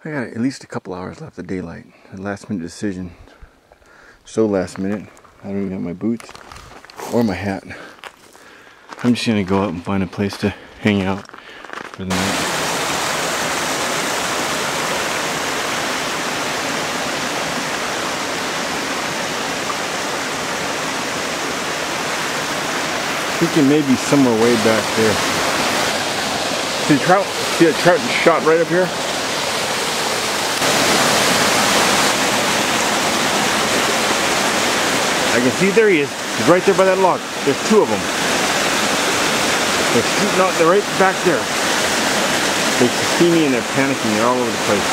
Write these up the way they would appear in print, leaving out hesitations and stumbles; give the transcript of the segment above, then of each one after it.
I got at least a couple hours left of daylight. A last minute decision. So last minute, I don't even have my boots or my hat. I'm just gonna go out and find a place to hang out for the night. Thinking maybe somewhere way back there. See the trout? See that trout shot right up here? I can see there he is. He's right there by that log. There's two of them. They're shooting out. They're right back there. They see me and they're panicking. They're all over the place.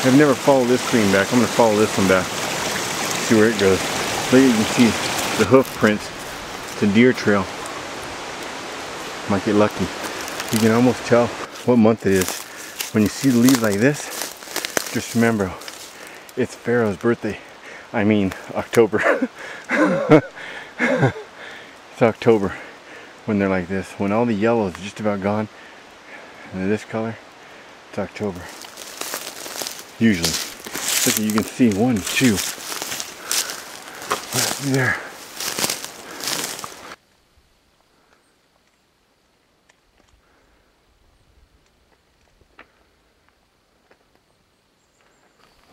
I've never followed this stream back. I'm going to follow this one back. See where it goes. There you can see the hoof prints. It's a deer trail. Might get lucky. You can almost tell what month it is. When you see the leaves like this, just remember, it's Pharaoh's birthday. I mean, October. It's October when they're like this. When all the yellow is just about gone, and they're this color, it's October. Usually. Look, you can see 1, 2. Right there.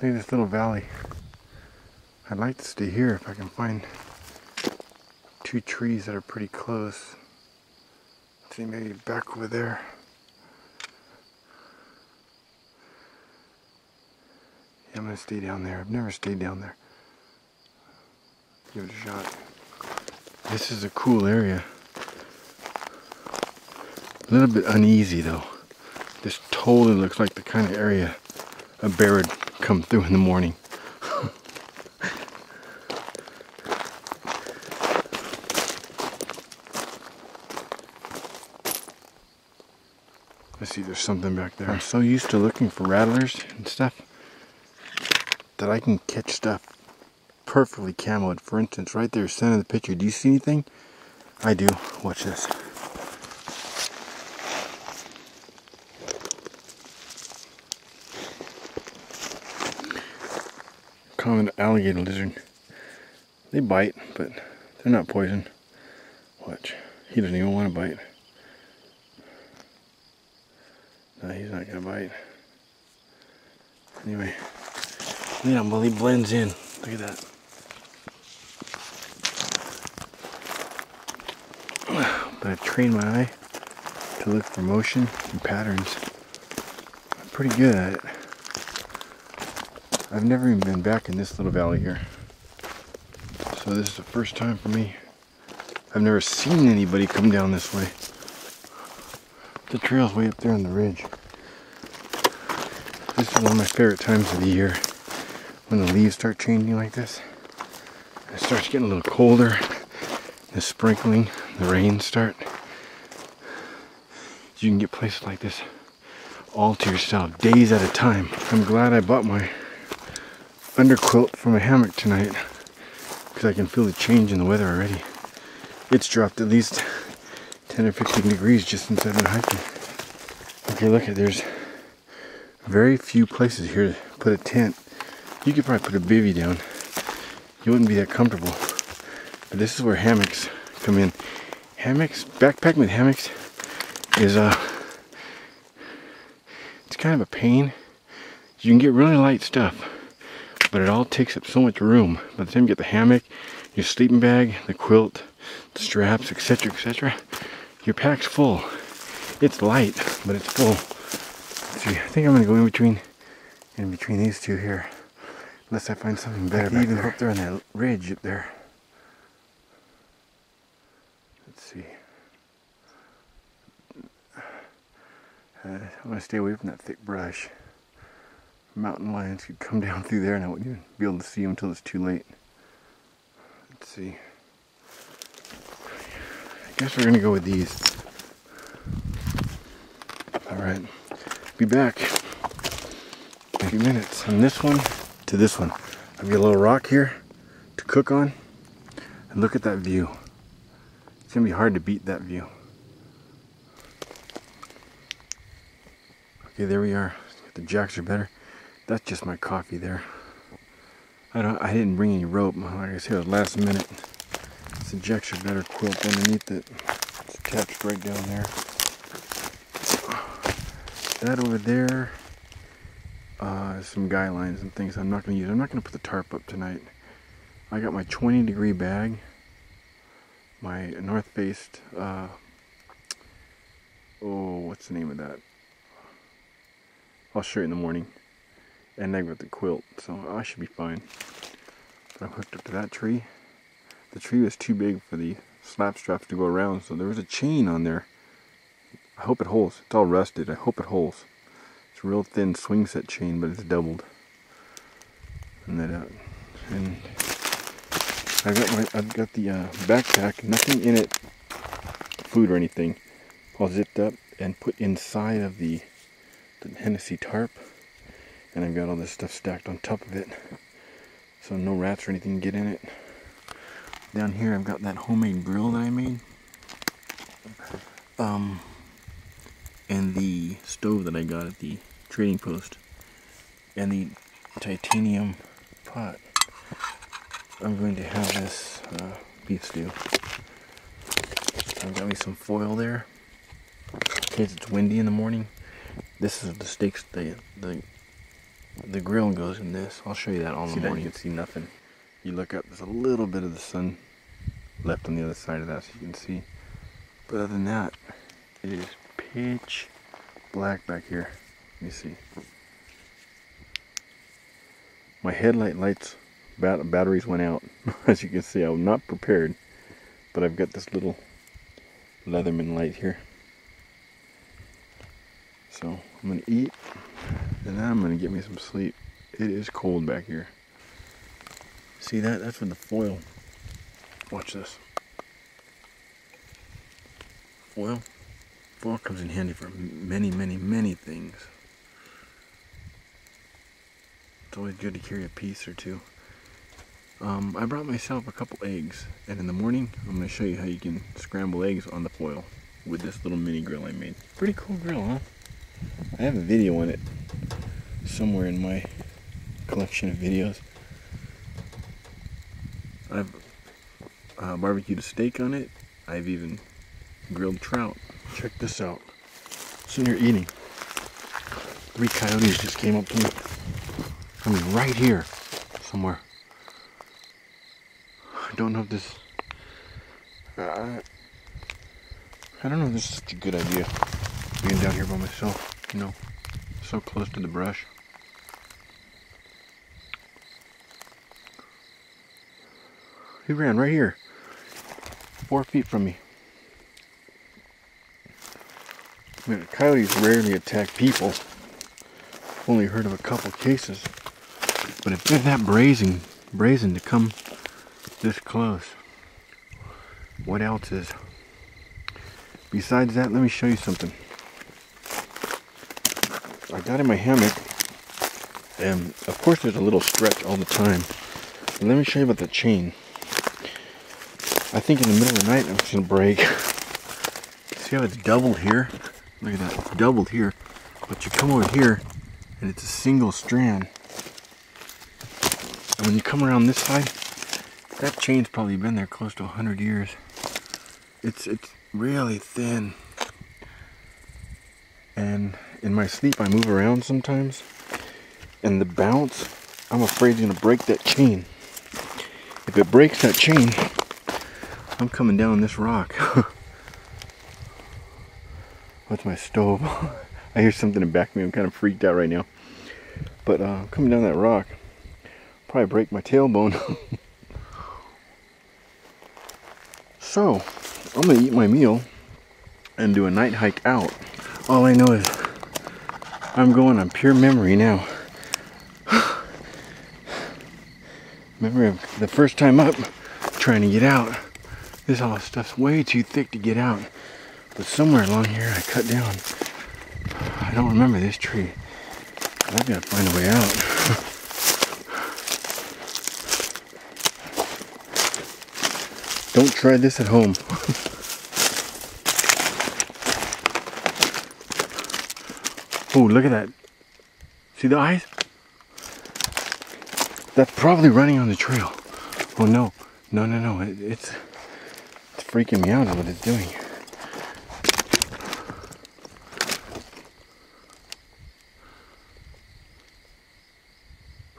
Look at this little valley. I'd like to stay here if I can find 2 trees that are pretty close. Let's see, maybe back over there. Yeah, I'm gonna stay down there. I've never stayed down there. Give it a shot. This is a cool area. A little bit uneasy though. This totally looks like the kind of area a bear would come through in the morning. Let's see, there's something back there. I'm so used to looking for rattlers and stuff that I can catch stuff perfectly camoed. For instance, right there, center of the picture. Do you see anything? I do. Watch this. Common alligator lizard. They bite, but they're not poison. Watch. He doesn't even want to bite. No, he's not gonna bite. Anyway. Yeah, well, he blends in. Look at that. But I've trained my eye to look for motion and patterns. I'm pretty good at it. I've never even been back in this little valley here. So this is the first time for me. I've never seen anybody come down this way. The trail's way up there on the ridge. This is one of my favorite times of the year. When the leaves start changing like this. It starts getting a little colder. The sprinkling, the rains start. You can get places like this all to yourself, days at a time. I'm glad I bought my underquilt for my hammock tonight because I can feel the change in the weather already. It's dropped at least 10 or 15 degrees just since I've been hiking. Okay, look at, there's very few places here to put a tent. You could probably put a bivvy down. You wouldn't be that comfortable. But this is where hammocks come in. Hammocks, backpacking with hammocks is it's kind of a pain. You can get really light stuff, but it all takes up so much room. By the time you get the hammock, your sleeping bag, the quilt, the straps, etc., etc., your pack's full. It's light, but it's full. Let's see, I think I'm gonna go in between these two here. Unless I find something better back there. Up there on that ridge up there. Let's see. I want to stay away from that thick brush. Mountain lions could come down through there and I wouldn't even be able to see them until it's too late. Let's see. I guess we're going to go with these. Alright. Be back in a few minutes. From this one to this one. I've got a little rock here to cook on. And look at that view. It's gonna be hard to beat that view. Okay, there we are. The jacks are better. That's just my coffee there. I didn't bring any rope. Like I said, it was last minute. It's the jacks are better quilt underneath it. It's attached right down there. That over there is some guy lines and things I'm not going to use. I'm not going to put the tarp up tonight. I got my 20-degree bag, my North Faced, what's the name of that? I'll show you in the morning. And I've got the quilt, so I should be fine. But I'm hooked up to that tree. The tree was too big for the slap straps to go around, so there was a chain on there. I hope it holds. It's all rusted. I hope it holds. It's a real thin swing set chain, but it's doubled. And that, and I've got the backpack. Nothing in it, food or anything, all zipped up and put inside of the Hennessy tarp. And I've got all this stuff stacked on top of it, so no rats or anything get in it. Down here I've got that homemade grill that I made. And the stove that I got at the trading post. And the titanium pot. I'm going to have this beef stew. I've got me some foil there, in case it's windy in the morning. This is the steaks, the grill goes in this. I'll show you that all in the morning. You can see nothing. You look up, there's a little bit of the sun left on the other side of that, so you can see. But other than that, it is pitch black back here. Let me see. My headlight lights, batteries went out. As you can see, I'm not prepared. But I've got this little Leatherman light here. So I'm going to eat, and then I'm going to get me some sleep. It is cold back here. See that? That's with the foil. Watch this. Foil. Foil comes in handy for many, many, many things. It's always good to carry a piece or two. I brought myself a couple eggs, and in the morning I'm going to show you how you can scramble eggs on the foil with this little mini grill I made. Pretty cool grill, huh? I have a video on it somewhere in my collection of videos. I've barbecued a steak on it. I've even grilled trout. Check this out. Sitting here eating. 3 coyotes just came up to me. I mean, right here somewhere. I don't know if this... I don't know if this is such a good idea. Being down here by myself, you know, so close to the brush. He ran right here, 4 feet from me. I mean, coyotes rarely attack people. Only heard of a couple cases. But if they're that brazen to come this close, what else is? Besides that, let me show you something. I got in my hammock, and of course there's a little stretch all the time. But let me show you about the chain. I think in the middle of the night I'm just going to break. See how it's doubled here? Look at that, it's doubled here. But you come over here, and it's a single strand. And when you come around this side, that chain's probably been there close to 100 years. It's really thin. And in my sleep I move around sometimes, and the bounce, I'm afraid it's going to break that chain. If it breaks that chain, I'm coming down this rock. What's my stove? I hear something in the back of me. I'm kind of freaked out right now. But I'm coming down that rock. Probably break my tailbone. So, I'm going to eat my meal and do a night hike out. All I know is I'm going on pure memory now. Memory of the first time up, trying to get out. This all stuff's way too thick to get out. But somewhere along here I cut down. I don't remember this tree. But I've got to find a way out. Don't try this at home. Oh, look at that. See the eyes? That's probably running on the trail. Oh no. No, no, no. It's freaking me out is what it's doing.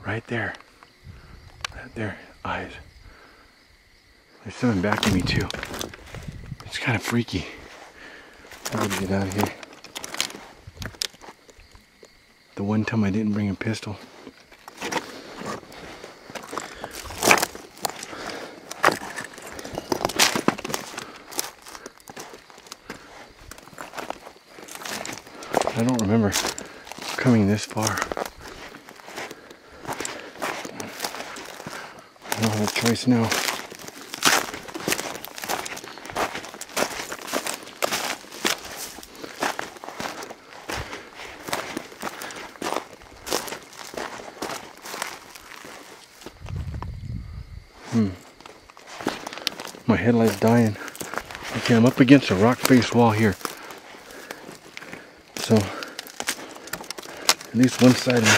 Right there. Right there. Eyes. There's something backing me too. It's kind of freaky. I gotta get out of here. The one time I didn't bring a pistol. I don't remember coming this far. I don't have a choice now. My headlight's dying. Okay, I'm up against a rock face wall here. So, at least one side of me.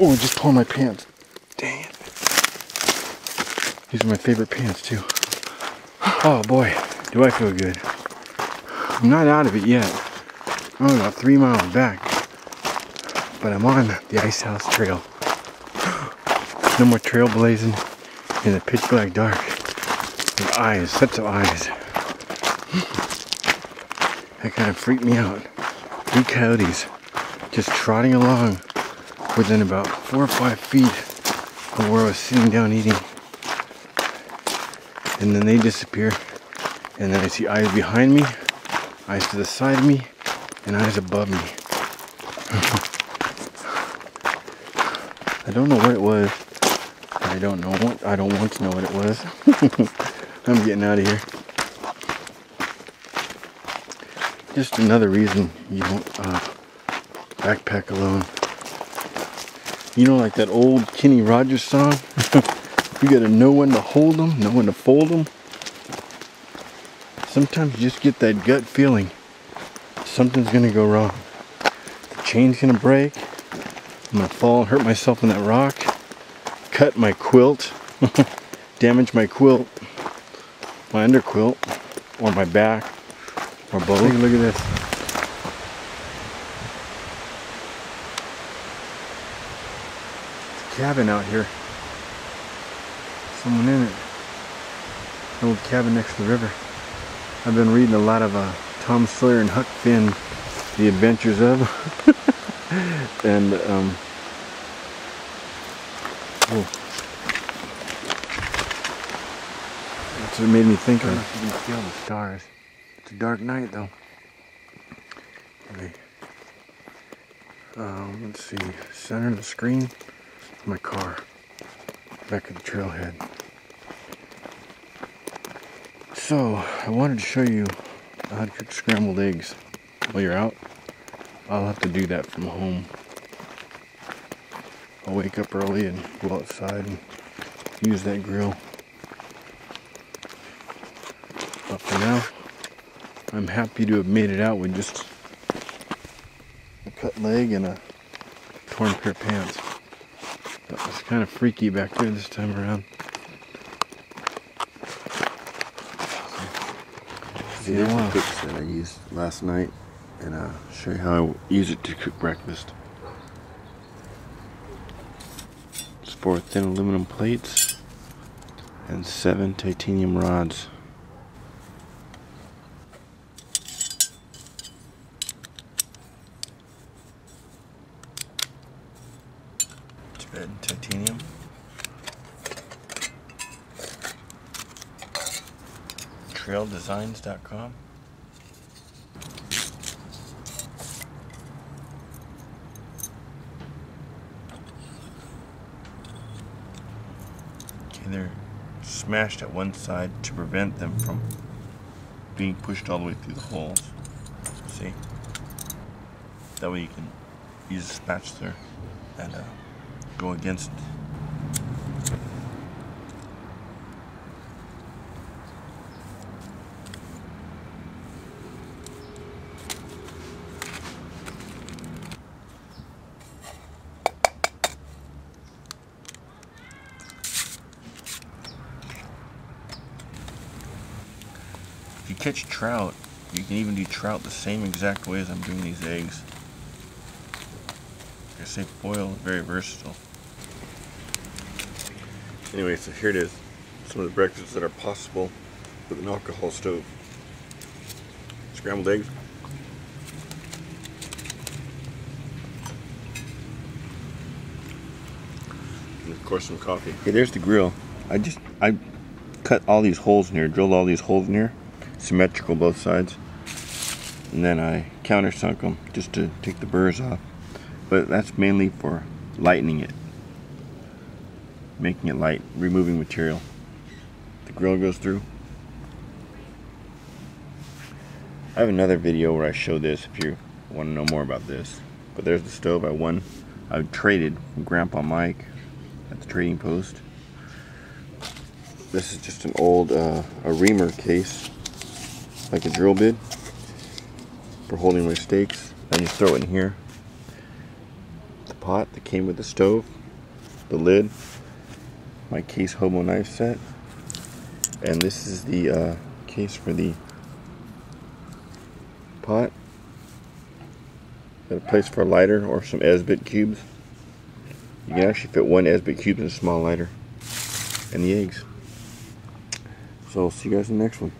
Oh, I just tore my pants. Dang it. These are my favorite pants too. Oh boy, do I feel good. I'm not out of it yet. I'm about 3 miles back. But I'm on the Ice House Trail. No more trailblazing in the pitch black dark. With eyes, sets of eyes. That kind of freaked me out. 3 coyotes just trotting along within about 4 or 5 feet of where I was sitting down eating. And then they disappear. And then I see eyes behind me, eyes to the side of me, and eyes above me. I don't know what it was. I don't want to know what it was. I'm getting out of here. Just another reason you don't backpack alone. You know, like that old Kenny Rogers song? You gotta know when to hold them, know when to fold them. Sometimes you just get that gut feeling something's gonna go wrong. The chain's gonna break. I'm gonna fall and hurt myself on that rock. Cut my quilt. Damage my quilt. My underquilt. Or my back. Or both. Look at this. It's a cabin out here. Someone in it. An old cabin next to the river. I've been reading a lot of Tom Sawyer and Huck Finn, The Adventures of. And oh. That's what it made me think of. You can see all the stars. It's a dark night though. Okay. Let's see. Center of the screen. My car. Back at the trailhead. So, I wanted to show you how to cook scrambled eggs while you're out. I'll have to do that from home. I'll wake up early and go outside and use that grill. But for now, I'm happy to have made it out with just a cut leg and a torn pair of pants. That was kind of freaky back there this time around. See the cooks that I used last night, and I'll show you how I use it to cook breakfast. It's 4 thin aluminum plates and 7 titanium rods. Red titanium. Traildesigns.com. Okay, they're smashed at one side to prevent them from being pushed all the way through the holes. See? That way you can use a spatula and go against it. catch trout, you can even do trout the same exact way as I'm doing these eggs. Like I say, foil is very versatile. Anyway, so here it is. Some of the breakfasts that are possible with an alcohol stove. Scrambled eggs. And of course some coffee. Okay, there's the grill. I cut all these holes in here, drilled all these holes in here, symmetrical both sides. And then I countersunk them just to take the burrs off. But that's mainly for lightening it. Making it light, removing material. The grill goes through. I have another video where I show this if you want to know more about this. But there's the stove I traded from Grandpa Mike at the trading post. This is just an old a reamer case, like a drill bit for holding my stakes. I just throw it in here. The pot that came with the stove, the lid, my case hobo knife set, and this is the case for the pot. Got a place for a lighter or some Esbit cubes. You can actually fit one Esbit cube in a small lighter, and the eggs. So I'll see you guys in the next one.